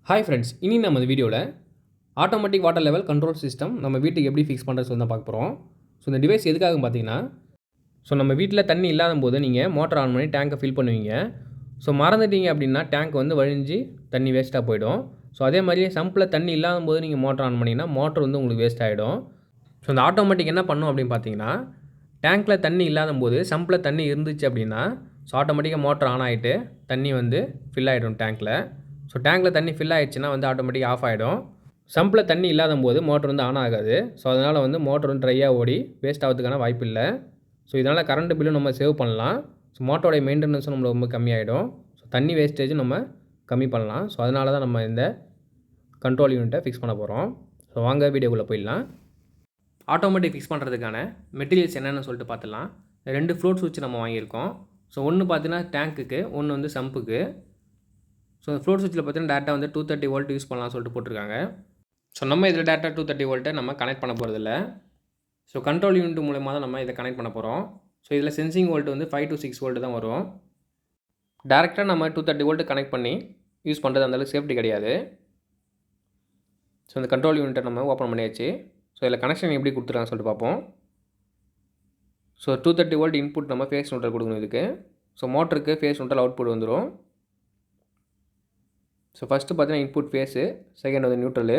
Hi friends, இனி நம்ம இந்த வீடியோவில் automatic water level control system நம்ம வீட்டுக்கு எப்படி ஃபிக்ஸ் பண்ணுறது தான் பார்க்க போகிறோம். ஸோ இந்த டிவைஸ் எதுக்காக பார்த்தீங்கன்னா, நம்ம வீட்டில் தண்ணி இல்லாத போது நீங்கள் மோட்டர் ஆன் பண்ணி டேங்கை ஃபில் பண்ணுவீங்க. ஸோ மறந்துட்டீங்க அப்படின்னா டேங்க் வந்து வழிஞ்சு தண்ணி வேஸ்ட்டாக போயிடும். ஸோ அதே மாதிரி சம்பில் தண்ணி இல்லாத போது நீங்கள் மோட்டர் ஆன் பண்ணிங்கன்னா மோட்டர் வந்து உங்களுக்கு வேஸ்ட் ஆகிடும். ஸோ இந்த ஆட்டோமேட்டிக் என்ன பண்ணும் அப்படின்னு பார்த்தீங்கன்னா, டேங்க்கில் தண்ணி இல்லாத போது சம்பில் தண்ணி இருந்துச்சு அப்படின்னா ஸோ ஆட்டோமேட்டிக்காக மோட்டர் ஆன் ஆகிட்டு தண்ணி வந்து ஃபில் ஆகிடும் டேங்க்கில். ஸோ டேங்க்கில் தண்ணி ஃபில் ஆகிடுச்சுன்னா வந்து ஆட்டோமேட்டிக்காக ஆஃப் ஆகிடும். சம்பில் தண்ணி இல்லாத போது மோட்டர் வந்து ஆன் ஆகாது. ஸோ அதனால் வந்து மோட்டர் வந்து ட்ரையாக ஓடி வேஸ்ட் ஆகிறதுக்கான வாய்ப்பு இல்லை. ஸோ இதனால் கரண்ட் பில்லும் நம்ம சேவ் பண்ணலாம். ஸோ மோட்டரோடைய மெயின்டெனன்ஸும் நம்மளுக்கு ரொம்ப கம்மியாகிடும். ஸோ தண்ணி வேஸ்டேஜும் நம்ம கம்மி பண்ணலாம். ஸோ அதனால தான் நம்ம இந்த கண்ட்ரோல் யூனிட்டை ஃபிக்ஸ் பண்ண போகிறோம். ஸோ வாங்க வீடியோக்குள்ளே போயிடலாம். ஆட்டோமேட்டிக் ஃபிக்ஸ் பண்ணுறதுக்கான மெட்டீரியல்ஸ் என்னென்னு சொல்லிட்டு பார்த்துலாம். 2 ஃப்ளோட் சுவிட்ச் நம்ம வாங்கியிருக்கோம். ஸோ ஒன்று பார்த்தீங்கன்னா டேங்க்குக்கு, ஒன்று வந்து சம்புக்கு. ஸோ ஃப்ளோட் சுவிட்சில் பார்த்தீங்கன்னா டேரெக்டாக வந்து 230 வோல்ட் யூஸ் பண்ணலாம்னு சொல்லிட்டு போட்டிருக்காங்க. ஸோ நம்ம இதில் டேரெக்டாக 230 வோல்ட்டை நம்ம கனெக்ட் பண்ண போகிறதில்ல. ஸோ கண்ட்ரோல் யூனிட் மூலமாக தான் நம்ம இதை கனெக்ட் பண்ண போகிறோம். ஸோ இதில் சென்சிங் வோல்ட் வந்து 5 to 6 வோல்ட் தான் வரும். டேரெக்டாக நம்ம 230 வோல்ட் கனெக்ட் பண்ணி யூஸ் பண்ணுறது அந்தளவுக்கு சேஃப்டி கிடையாது. ஸோ இந்த கண்ட்ரோல் யூனிட்டை நம்ம ஓப்பன் பண்ணியாச்சு. ஸோ இதில் கனெக்ஷன் எப்படி கொடுத்துருக்காங்கன்னு சொல்லிட்டு பார்ப்போம். ஸோ 230 வோல்ட் இன்புட் நம்ம ஃபேஸ் நியூட்ரல் கொடுக்கணும் இதுக்கு. ஸோ மோட்டருக்கு ஃபேஸ் நியூட்ரல் அவுட்புட் வந்துடும். ஸோ ஃபஸ்ட்டு பார்த்தீங்கன்னா இன்புட் ஃபேஸு, செகண்ட் வந்து நியூட்ரலு.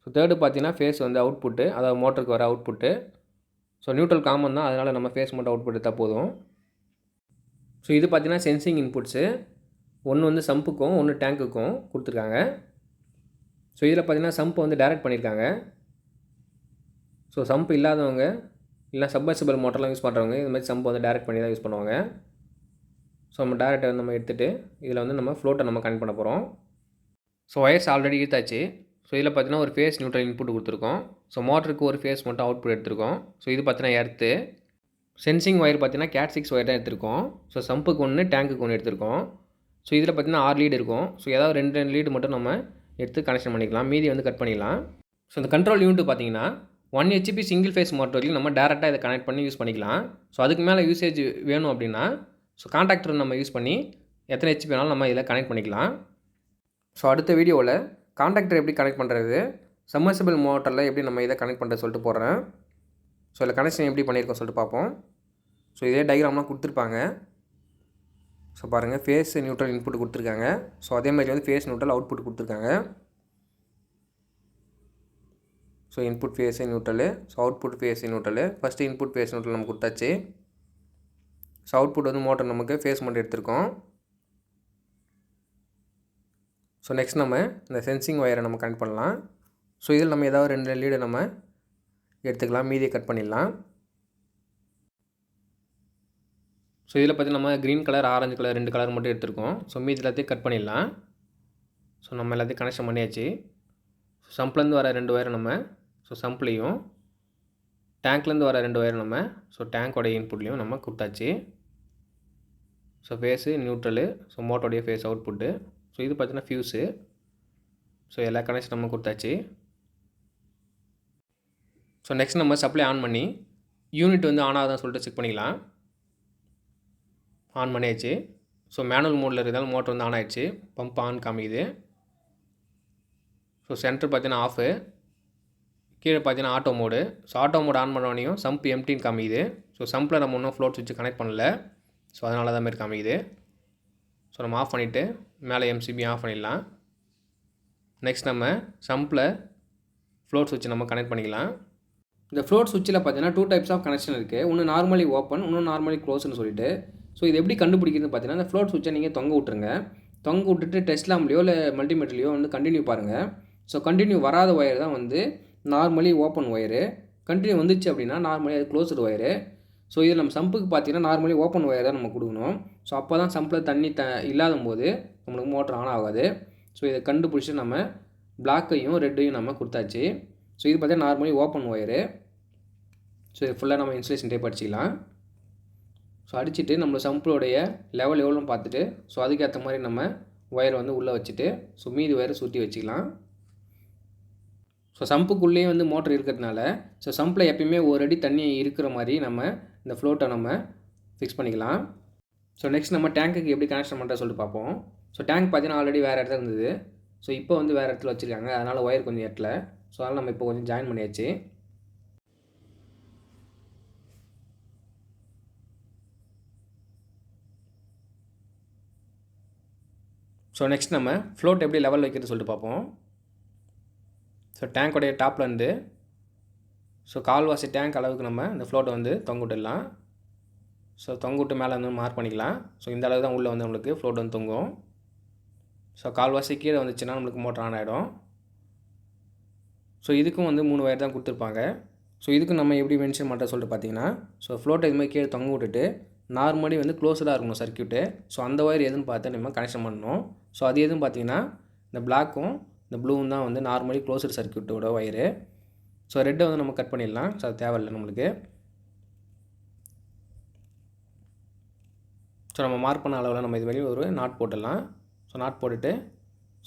ஸோ தேர்டு பார்த்தீங்கன்னா ஃபேஸ் வந்து அவுட்புட்டு, அதாவது மோட்டருக்கு வர அவுட்புட்டு. ஸோ நியூட்ரல் காமன் தான், அதனால் நம்ம ஃபேஸ் மட்டும் அவுட்புட் எடுத்தால் போதும். ஸோ இது பார்த்தீங்கன்னா சென்சிங் இன்புட்ஸு. ஒன்று வந்து சம்புக்கும் ஒன்று டேங்க்குக்கும் கொடுத்துருக்காங்க. ஸோ இதில் பார்த்தீங்கன்னா சம்பை வந்து டைரக்ட் பண்ணியிருக்காங்க. ஸோ சம்பு இல்லாதவங்க இல்லை சப்மர்சிபிள் மோட்டர்லாம் யூஸ் பண்ணுறவங்க இது மாதிரி சம்பை வந்து டைரக்ட் பண்ணி தான் யூஸ் பண்ணுவாங்க. ஸோ நம்ம டேரெக்டாக நம்ம எடுத்துகிட்டு இதில் வந்து நம்ம ஃப்ளோட்டை நம்ம கனெக்ட் பண்ண போகிறோம். ஸோ ஒயர்ஸ் ஆல்ரெடி இழுத்தாச்சு. ஸோ இதில் பார்த்தீங்கன்னா ஒரு ஃபேஸ் நியூட்ரல் இன்புட் கொடுத்துருக்கோம். ஸோ மோட்டருக்கு ஒரு ஃபேஸ் மட்டும் அவுட்புட் எடுத்திருக்கோம். ஸோ இது பார்த்தீங்கன்னா எர்த்து. சென்சிங் ஒயர் பார்த்தீங்கன்னா Cat 6 ஒயர் தான் எடுத்திருக்கோம். ஸோ சம்புக்கு ஒன்று, டேங்க்குக்கு ஒன்று எடுத்திருக்கோம். ஸோ இதில் பார்த்தீங்கன்னா 6 லீடு இருக்கும். ஸோ ஏதாவது 2 லீடு மட்டும் நம்ம எடுத்து கனெக்ஷன் பண்ணிக்கலாம், மீதி வந்து கட் பண்ணிக்கலாம். ஸோ இந்த கண்ட்ரோல் யூனிட் பார்த்தீங்கன்னா 1 HP சிங்கிள் ஃபேஸ் மோட்டர் வரைக்கும் நம்ம டேரெக்டாக இதை கனெக்ட் பண்ணி யூஸ் பண்ணிக்கலாம். ஸோ அதுக்கு மேலே யூசேஜ் வேணும் அப்படின்னா ஸோ கான்டாக்டர் நம்ம யூஸ் பண்ணி எத்தனை HP வேணாலும் நம்ம இதில் கனெக்ட் பண்ணிக்கலாம். ஸோ அடுத்த வீடியோவில் கான்டாக்டர் எப்படி கனெக்ட் பண்ணுறது, சம்மர்சிபிள் மோட்டரில் எப்படி நம்ம இதை கனெக்ட் பண்ணுறது சொல்லிட்டு போடுறேன். ஸோ இதில் கனெக்ஷன் எப்படி பண்ணியிருக்கோம் சொல்லிட்டு பார்ப்போம். ஸோ இதே டயக்ராம்லாம் கொடுத்துருப்பாங்க. ஸோ பாருங்கள், ஃபேஸ் நியூட்ரல் இன்புட் கொடுத்துருக்காங்க. ஸோ அதே மாதிரி வந்து ஃபேஸ் நியூட்ரல் அவுட்புட் கொடுத்துருக்காங்க. So input phase neutral, so output phase neutral. First input phase neutral நம்ம கொடுத்தாச்சு. ஸோ அவுட்புட் வந்து மோட்டர் நமக்கு ஃபேஸ் மட்டும் எடுத்திருக்கோம். ஸோ நெக்ஸ்ட் நம்ம இந்த சென்சிங் ஒயரை நம்ம கனெக்ட் பண்ணலாம். ஸோ இதில் நம்ம ஏதாவது 2 லீடு நம்ம எடுத்துக்கலாம், மீதியை கட் பண்ணிடலாம். ஸோ இதில் பார்த்தீங்கன்னா நம்ம green colour, orange colour 2 colour மட்டும் எடுத்திருக்கோம். ஸோ மீதி எல்லாத்தையும் கட் பண்ணிடலாம். ஸோ நம்ம எல்லாத்தையும் கனெக்ஷன் பண்ணியாச்சு. ஸோ சம்ப்லேருந்து வர 2 ஒயரை நம்ம சம்ப்லேயும், டேங்க்லேருந்து வர 2 ஒயரை நம்ம டேங்கோடைய இன்புட்லேயும் நம்ம கொடுத்தாச்சு. ஸோ ஃபேஸு நியூட்ரலு, ஸோ மோட்டருடைய ஃபேஸ் அவுட்புட்டு. ஸோ இது பார்த்தீங்கன்னா ஃபியூஸு. ஸோ எல்லா கனெக்ஷன் நம்ம கொடுத்தாச்சு. ஸோ நெக்ஸ்ட் நம்ம சப்ளை ஆன் பண்ணி யூனிட் வந்து ஆன் ஆகுதான்னு சொல்லிட்டு செக் பண்ணிக்கலாம். ஆன் பண்ணியாச்சு. ஸோ மேனுவல் மோடில் இருக்கிறதால மோட்டர் வந்து ஆன் ஆகிடுச்சு, பம்ப் ஆன் காமிக்குது. ஸோ சென்டர் பார்த்தீங்கன்னா ஆஃபு, கீழே பார்த்தீங்கன்னா auto mode. So auto mode on பண்ணோடனையும் சம்ப் எம்டின்னு காமிக்குது. ஸோ சம்பில் நம்ம இன்னும் ஃப்ளோட் சுவிட்ச் கனெக்ட் பண்ணல. ஸோ அதனால தான் மாதிரி காமிக்குது. ஸோ நம்ம ஆஃப் பண்ணிவிட்டு மேலே MCB ஆஃப் பண்ணிடலாம். நெக்ஸ்ட் நம்ம சம்பில் ஃப்ளோட் சுவிட்ச் நம்ம கனெக்ட் பண்ணிக்கலாம். இந்த ஃப்ளோட் சுவிட்சில் பார்த்தீங்கன்னா 2 டைப்ஸ் ஆஃப் கனெக்ஷன் இருக்குது. ஒன்று நார்மலி ஓப்பன், இன்னும் நார்மலி க்ளோஸ்னு சொல்லிட்டு. ஸோ இது எப்படி கண்டுபிடிக்கிறதுன்னு பார்த்தீங்கன்னா இந்த ஃப்ளோட் சுவிட்சை நீங்கள் தொங்க விட்டுருங்க. தொங்க விட்டுட்டு டெஸ்ட் லேம்ப்லையோ இல்லை மல்டிமீட்டர்லையோ வந்து கண்டினியூ பாருங்கள். ஸோ கண்டினியூ வராத ஒயர் தான் வந்து நார்மலி ஓப்பன் ஒயரு. கண்டினியூ வந்துச்சு அப்படின்னா நார்மலி அது க்ளோஸ்டு ஒயரு. ஸோ இதில் நம்ம சம்புக்கு பார்த்தீங்கன்னா நார்மலி ஓப்பன் ஒயர் தான் நம்ம கொடுக்கணும். ஸோ அப்போ தான் சம்பில் தண்ணி இல்லாத போது நம்மளுக்கு மோட்டர் ஆன் ஆகாது. ஸோ இதை கண்டுபிடிச்சி நம்ம பிளாக்கையும் ரெட்டையும் நம்ம கொடுத்தாச்சு. ஸோ இது பார்த்தீங்கன்னா நார்மலி ஓப்பன் ஒயரு. ஸோ இது ஃபுல்லாக நம்ம இன்சுலேஷன் டேப் அடிச்சிக்கலாம். ஸோ அடிச்சுட்டு நம்ம சம்பிளோடைய லெவல் எவ்வளோன்னு பார்த்துட்டு ஸோ அதுக்கேற்ற மாதிரி நம்ம ஒயரை வந்து உள்ளே வச்சுட்டு ஸோ மீதி ஒயரை சுற்றி வச்சுக்கலாம். ஸோ சம்புக்குள்ளேயே வந்து மோட்டர் இருக்கிறதுனால ஸோ சம்பில் எப்பயுமே ஒரு அடி தண்ணி இருக்கிற மாதிரி நம்ம இந்த ஃப்ளோட்டை நம்ம ஃபிக்ஸ் பண்ணிக்கலாம். ஸோ நெக்ஸ்ட் நம்ம டேங்க்குக்கு எப்படி கனெக்ஷன் பண்ணுறது சொல்லிட்டு பார்ப்போம். ஸோ டேங்க் பார்த்தீங்கன்னா ஆல்ரெடி வேறு இடத்துல இருந்தது. ஸோ இப்போ வந்து வேறு இடத்துல வச்சுருக்காங்க, அதனால் ஒயர் கொஞ்சம் எட்டல. ஸோ அதனால் நம்ம இப்போ கொஞ்சம் ஜாயின் பண்ணியாச்சு. ஸோ நெக்ஸ்ட் நம்ம ஃப்ளோட் எப்படி லெவல் வைக்கிறது சொல்லிட்டு பார்ப்போம். ஸோ டேங்க்கோடைய டாப்லேருந்து ஸோ கால்வாசி டேங்க் அளவுக்கு நம்ம இந்த ஃப்ளோட்டை வந்து தொங்க விட்டுடலாம். ஸோ தொங்க விட்டு மேலே வந்து மார்க் பண்ணிக்கலாம். ஸோ இந்த அளவு தான் உள்ளே வந்து நம்மளுக்கு ஃப்ளோட் வந்து தொங்கும். ஸோ கால்வாசி கீழே வந்துச்சுன்னா நம்மளுக்கு மோட்டர் ஆன் ஆகிடும். ஸோ இதுக்கும் வந்து 3 ஒயர் தான் கொடுத்துருப்பாங்க. ஸோ இதுக்கும் நம்ம எப்படி மென்ஷன் பண்ணுறது சொல்லிட்டு பார்த்தீங்கன்னா, ஸோ ஃப்ளோட்டை இதுமாதிரி கீழே தொங்க விட்டுட்டு நார்மலி வந்து க்ளோஸ்டாக இருக்கணும் சர்க்யூட்டு. ஸோ அந்த ஒயர் எதுன்னு பார்த்து நம்ம கனெக்ஷன் பண்ணணும். ஸோ அது எதுன்னு பார்த்தீங்கன்னா இந்த பிளாக்கும் இந்த ப்ளூவும் தான் வந்து நார்மலி க்ளோஸ்டு சர்க்யூட்டோட ஒயரு. ஸோ ரெட்டை வந்து நம்ம கட் பண்ணிடலாம். ஸோ அது தேவையில்லை நம்மளுக்கு. ஸோ நம்ம மார்க் பண்ண அளவில் நம்ம இது வரையும் ஒரு நாட் போட்டுடலாம். ஸோ நாட் போட்டுட்டு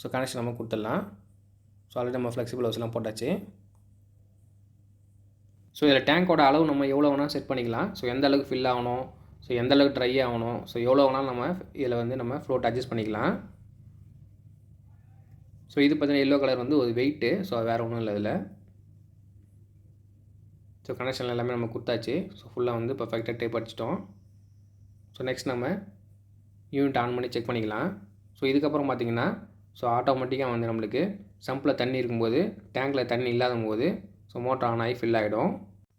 ஸோ கனெக்ஷன் நம்ம கொடுத்துடலாம். ஸோ ஆல்ரெடி நம்ம ஃப்ளெக்சிபிள் ஹவுஸ்லாம் போட்டாச்சு. ஸோ இதில் டேங்க்கோட அளவு நம்ம எவ்வளோ வேணாலும் செட் பண்ணிக்கலாம். ஸோ எந்த அளவுக்கு ஃபில் ஆகணும், ஸோ எந்த அளவுக்கு ட்ரை ஆகணும், ஸோ எவ்வளோ வேணாலும் நம்ம இதில் வந்து நம்ம ஃப்ளோட் அட்ஜஸ்ட் பண்ணிக்கலாம். ஸோ இது பார்த்தீங்கன்னா எல்லோ கலர் வந்து ஒரு வெயிட்டு. ஸோ வேறு ஒன்றும் இல்லை இதில். ஸோ கனெக்ஷன் எல்லாமே நம்ம கொடுத்தாச்சு. ஸோ ஃபுல்லாக வந்து பர்ஃபெக்டாக டேப் அடிச்சிட்டோம். ஸோ நெக்ஸ்ட் நம்ம யூனிட் ஆன் பண்ணி செக் பண்ணிக்கலாம். ஸோ இதுக்கப்புறம் பார்த்திங்கன்னா ஸோ ஆட்டோமேட்டிக்காக வந்து நம்மளுக்கு சம்பில் தண்ணி இருக்கும்போது டேங்க்கில் தண்ணி இல்லாத போது ஸோ மோட்டர் ஆன் ஆகி ஃபில் ஆகிடும்.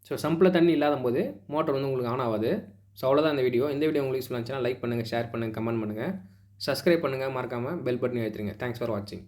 ஸோ சம்பில் தண்ணி இல்லாத போது மோட்டர் வந்து உங்களுக்கு ஆன் ஆகாது. ஸோ அவ்வளோதான் இந்த வீடியோ. இந்த வீடியோ உங்களுக்கு யூஸ்ஃபுல்லாக இருந்துச்சுன்னா லைக் பண்ணுங்கள், ஷேர் பண்ணுங்கள், கமெண்ட் பண்ணுங்கள், சப்ஸ்கிரைப் பண்ணுங்கள், மறக்காமல் பெல் பட்டன் அழுத்துங்க. தேங்க்ஸ் ஃபார் வாட்சிங்.